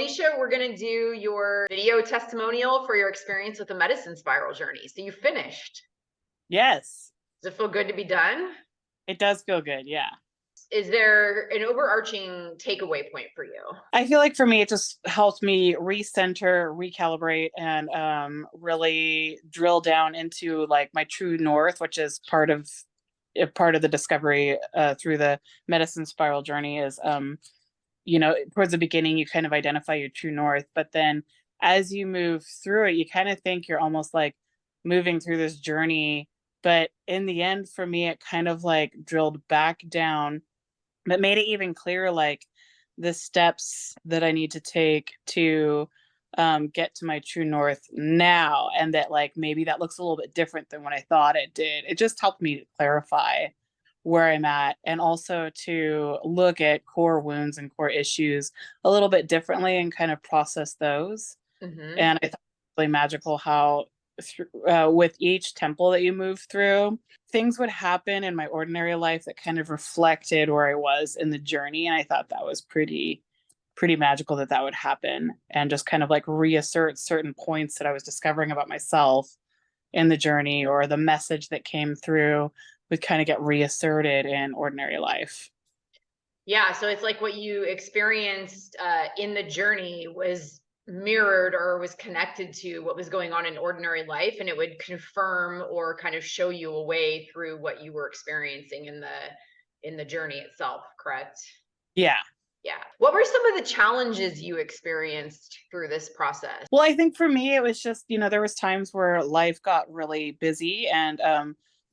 Alycia, we're going to do your video testimonial for your experience with the medicine spiral journey. So you finished. Yes. Does it feel good to be done? It does feel good, yeah. Is there an overarching takeaway point for you? I feel like for me, it just helped me recenter, recalibrate, and really drill down into like my true north, which is part of the discovery through the medicine spiral journey. Is towards the beginning, you kind of identify your true north, but then as you move through it, you kind of think you're almost like moving through this journey. But in the end, for me, it kind of like drilled back down, but made it even clearer, like the steps that I need to take to get to my true north now. And that like maybe that looks a little bit different than what I thought it did. It just helped me to clarify where I'm at, and also to look at core wounds and core issues a little bit differently and kind of process those. Mm-hmm. And I thought it was really magical how with each temple that you move through, things would happen in my ordinary life that kind of reflected where I was in the journey. And I thought that was pretty magical that would happen, and just kind of like reassert certain points that I was discovering about myself in the journey, or the message that came through would kind of get reasserted in ordinary life. Yeah, so it's like what you experienced in the journey was mirrored or was connected to what was going on in ordinary life, and it would confirm or kind of show you a way through what you were experiencing in the journey itself, correct? Yeah. Yeah. What were some of the challenges you experienced through this process? Well, I think for me, it was just, there was times where life got really busy, and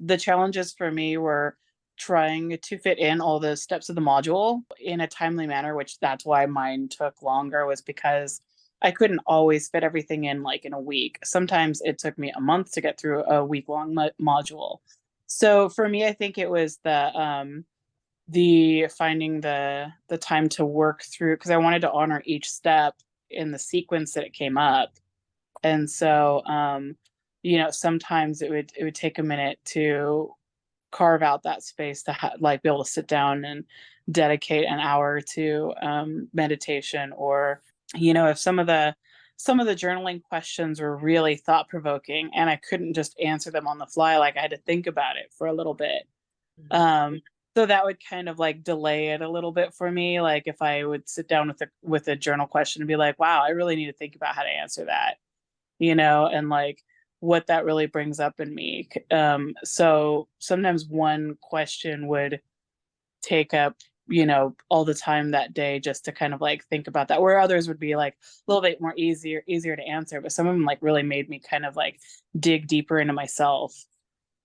the challenges for me were trying to fit in all the steps of the module in a timely manner, which that's why mine took longer, was because I couldn't always fit everything in like in a week. Sometimes it took me a month to get through a week-long module. So for me, I think it was the finding the time to work through, because I wanted to honor each step in the sequence that it came up. And so sometimes it would take a minute to carve out that space to like be able to sit down and dedicate an hour to meditation, or if some of the journaling questions were really thought provoking and I couldn't just answer them on the fly, like I had to think about it for a little bit. So that would kind of like delay it a little bit for me. Like if I would sit down with a journal question and be like, wow, I really need to think about how to answer that, and like what that really brings up in me. So sometimes one question would take up, all the time that day just to kind of like think about that, where others would be like a little bit more easier to answer. But some of them like really made me kind of like dig deeper into myself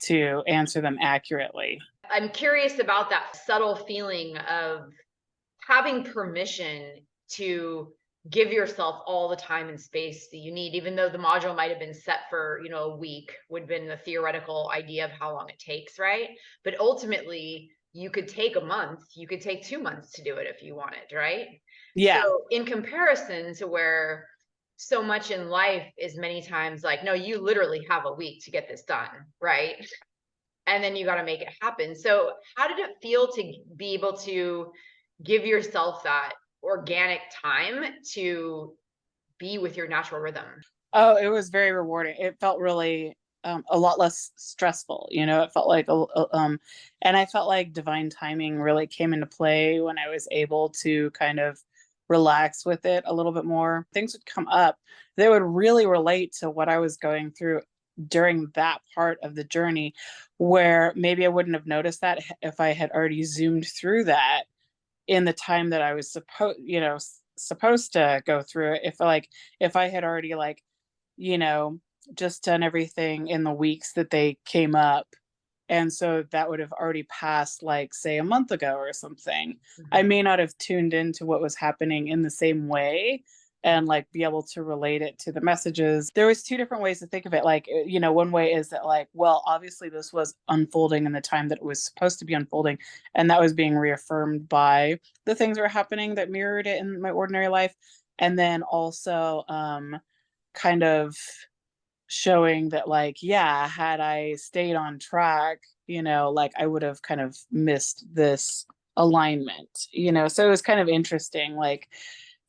to answer them accurately. I'm curious about that subtle feeling of having permission to give yourself all the time and space that you need, even though the module might have been set for, a week, would have been the theoretical idea of how long it takes, right? But ultimately, you could take a month, you could take 2 months to do it if you wanted, right? Yeah. So in comparison to where so much in life is many times like, no, you literally have a week to get this done, right? And then you got to make it happen. So how did it feel to be able to give yourself that organic time to be with your natural rhythm? Oh, it was very rewarding. It felt really a lot less stressful. It felt like and I felt like divine timing really came into play when I was able to kind of relax with it a little bit more. Things would come up that would really relate to what I was going through during that part of the journey, where maybe I wouldn't have noticed that if I had already zoomed through that in the time that I was supposed to go through it. If I had already like, just done everything in the weeks that they came up. And so that would have already passed, like, say, a month ago or something. I may not have tuned into what was happening in the same way and like be able to relate it to the messages. There was two different ways to think of it. Like, one way is that like, well, obviously this was unfolding in the time that it was supposed to be unfolding. And that was being reaffirmed by the things that were happening that mirrored it in my ordinary life. And then also kind of showing that like, yeah, had I stayed on track, like I would have kind of missed this alignment, so it was kind of interesting, like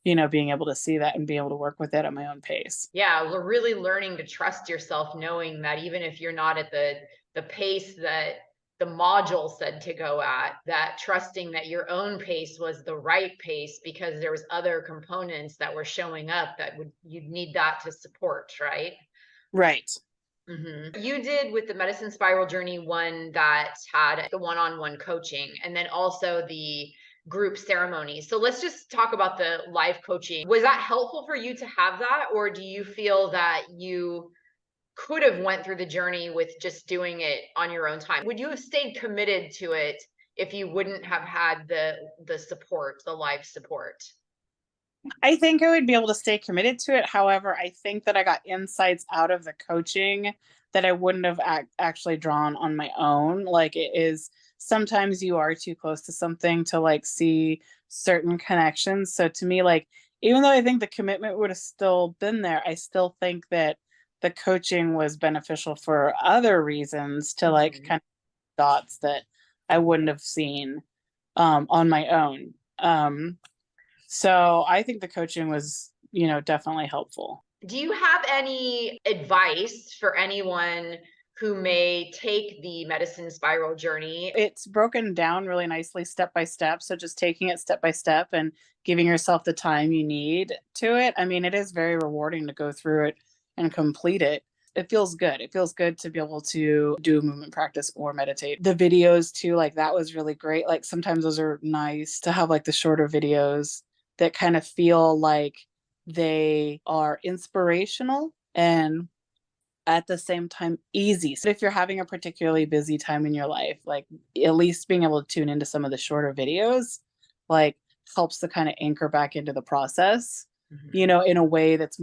being able to see that and be able to work with it at my own pace. Yeah, we're really learning to trust yourself, knowing that even if you're not at the pace that the module said to go at, that trusting that your own pace was the right pace because there was other components that were showing up that you'd need that to support, right? Right. You did with the medicine spiral journey one that had the one-on-one coaching and then also the group ceremonies. So let's just talk about the live coaching. Was that helpful for you to have that, or do you feel that you could have went through the journey with just doing it on your own time? Would you have stayed committed to it if you wouldn't have had the support, the live support? I think I would be able to stay committed to it. However, I think that I got insights out of the coaching that I wouldn't have actually drawn on my own. Like, it is sometimes you are too close to something to like see certain connections. So to me, like, even though I think the commitment would have still been there, I still think that the coaching was beneficial for other reasons to like kind of dots that I wouldn't have seen on my own. So I think the coaching was, definitely helpful. Do you have any advice for anyone who may take the medicine spiral journey? It's broken down really nicely step by step. So just taking it step by step and giving yourself the time you need to it. I mean, it is very rewarding to go through it and complete it. It feels good. It feels good to be able to do a movement practice or meditate. The videos too, like that was really great. Like sometimes those are nice to have, like the shorter videos that kind of feel like they are inspirational and at the same time easy. So if you're having a particularly busy time in your life, like at least being able to tune into some of the shorter videos, like helps to kind of anchor back into the process, in a way that's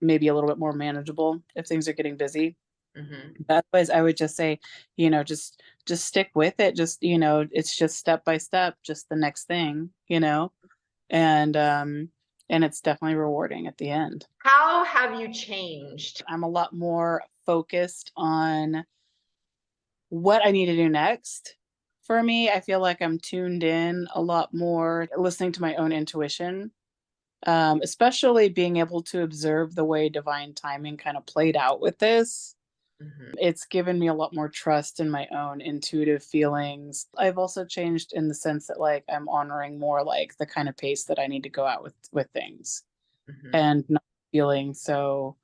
maybe a little bit more manageable if things are getting busy. But otherwise, I would just say, just stick with it. Just, it's just step by step, just the next thing, and it's definitely rewarding at the end. How have you changed? I'm a lot more focused on what I need to do next. For me, I feel like I'm tuned in a lot more, listening to my own intuition, especially being able to observe the way divine timing kind of played out with this. It's given me a lot more trust in my own intuitive feelings. I've also changed in the sense that like I'm honoring more like the kind of pace that I need to go out with things and not feeling so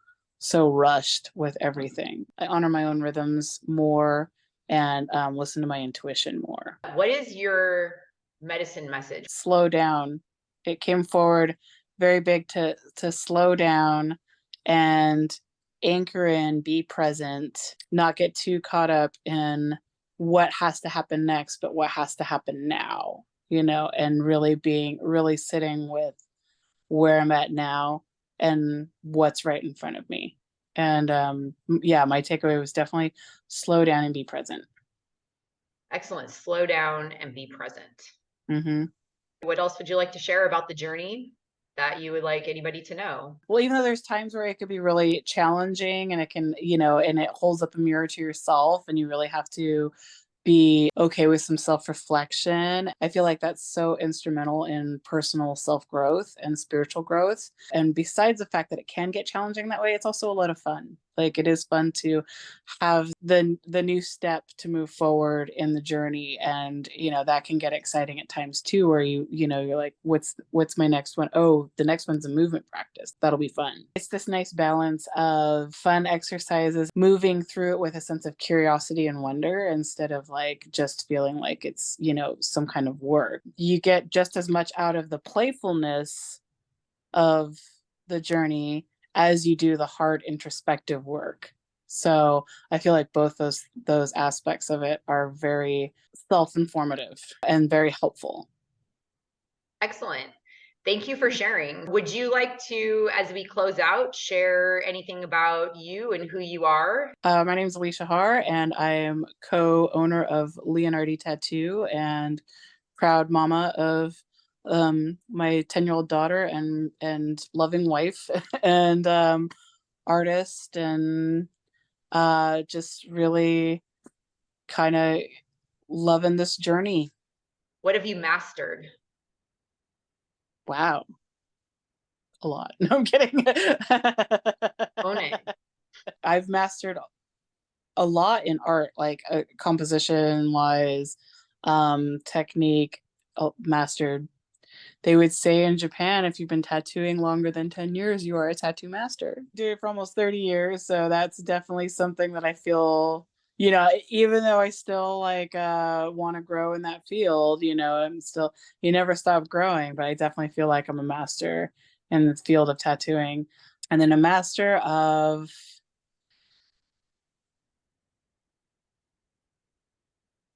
rushed with everything. I honor my own rhythms more and listen to my intuition more. What is your medicine message? Slow down. It came forward very big to slow down and anchor in, be present, not get too caught up in what has to happen next, but what has to happen now, and really sitting with where I'm at now and what's right in front of me. And yeah, my takeaway was definitely slow down and be present. Excellent. Slow down and be present. Mm-hmm. What else would you like to share about the journey that you would like anybody to know? Well, even though there's times where it could be really challenging and it can, and it holds up a mirror to yourself and you really have to be okay with some self-reflection. I feel like that's so instrumental in personal self-growth and spiritual growth. And besides the fact that it can get challenging that way, it's also a lot of fun. Like it is fun to have the new step to move forward in the journey. And, that can get exciting at times too, where you're like, what's my next one? Oh, the next one's a movement practice. That'll be fun. It's this nice balance of fun exercises, moving through it with a sense of curiosity and wonder instead of like just feeling like it's, some kind of work. You get just as much out of the playfulness of the journey as you do the hard introspective work. So I feel like both those aspects of it are very self-informative and very helpful. Excellent. Thank you for sharing. Would you like to, as we close out, share anything about you and who you are? My name is Alycia Har, and I am co-owner of Leonardi Tattoo and proud mama of my 10-year-old daughter and loving wife and artist and just really kind of loving this journey. What have you mastered? Wow. a lot. No, I'm kidding. Own it. I've mastered a lot in art, like composition wise, technique, mastered. They would say in Japan, if you've been tattooing longer than 10 years, you are a tattoo master. Do it for almost 30 years. So that's definitely something that I feel, even though I still like want to grow in that field, I'm still, you never stop growing, but I definitely feel like I'm a master in the field of tattooing. And then a master of,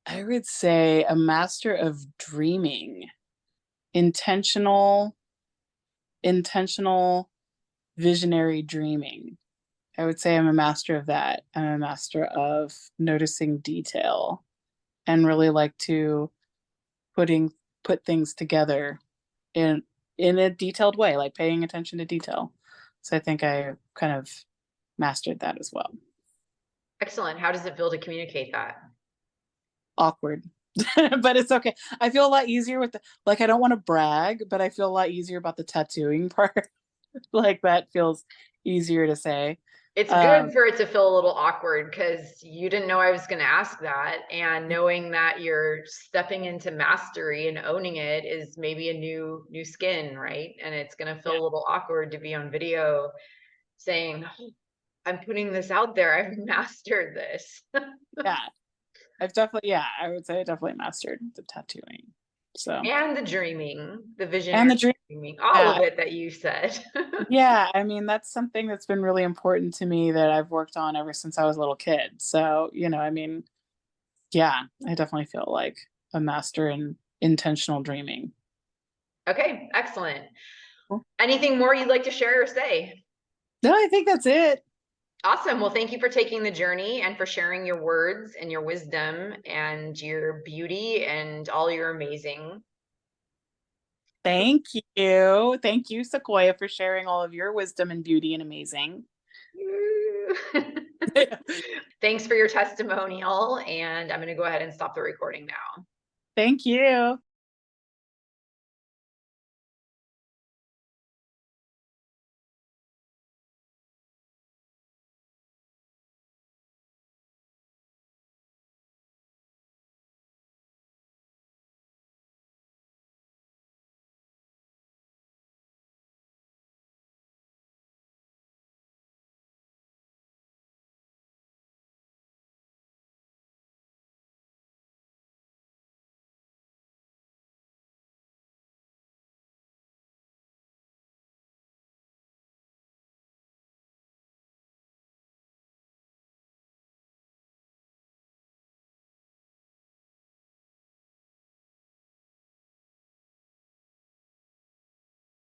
I would say a master of dreaming, intentional visionary dreaming. I would say I'm a master of that. I'm a master of noticing detail and really like to put things together in a detailed way, like paying attention to detail. So I think I kind of mastered that as well. Excellent. How does it feel to communicate that? Awkward. But it's okay. I feel a lot easier with I don't want to brag, but I feel a lot easier about the tattooing part. Like that feels easier to say. It's good for it to feel a little awkward because you didn't know I was going to ask that. And knowing that you're stepping into mastery and owning it is maybe a new skin, right? And it's going to feel a little awkward to be on video saying, oh, I'm putting this out there. I've mastered this. Yeah. I've definitely, I would say I definitely mastered the tattooing. So and the dreaming, the visionary and the dreaming, all of it that you said. Yeah, I mean, that's something that's been really important to me that I've worked on ever since I was a little kid. So, I mean, yeah, I definitely feel like a master in intentional dreaming. Okay, excellent. Cool. Anything more you'd like to share or say? No, I think that's it. Awesome. Well, thank you for taking the journey and for sharing your words and your wisdom and your beauty and all your amazing. Thank you. Thank you, Sequoia, for sharing all of your wisdom and beauty and amazing. Thanks for your testimonial. And I'm going to go ahead and stop the recording now. Thank you.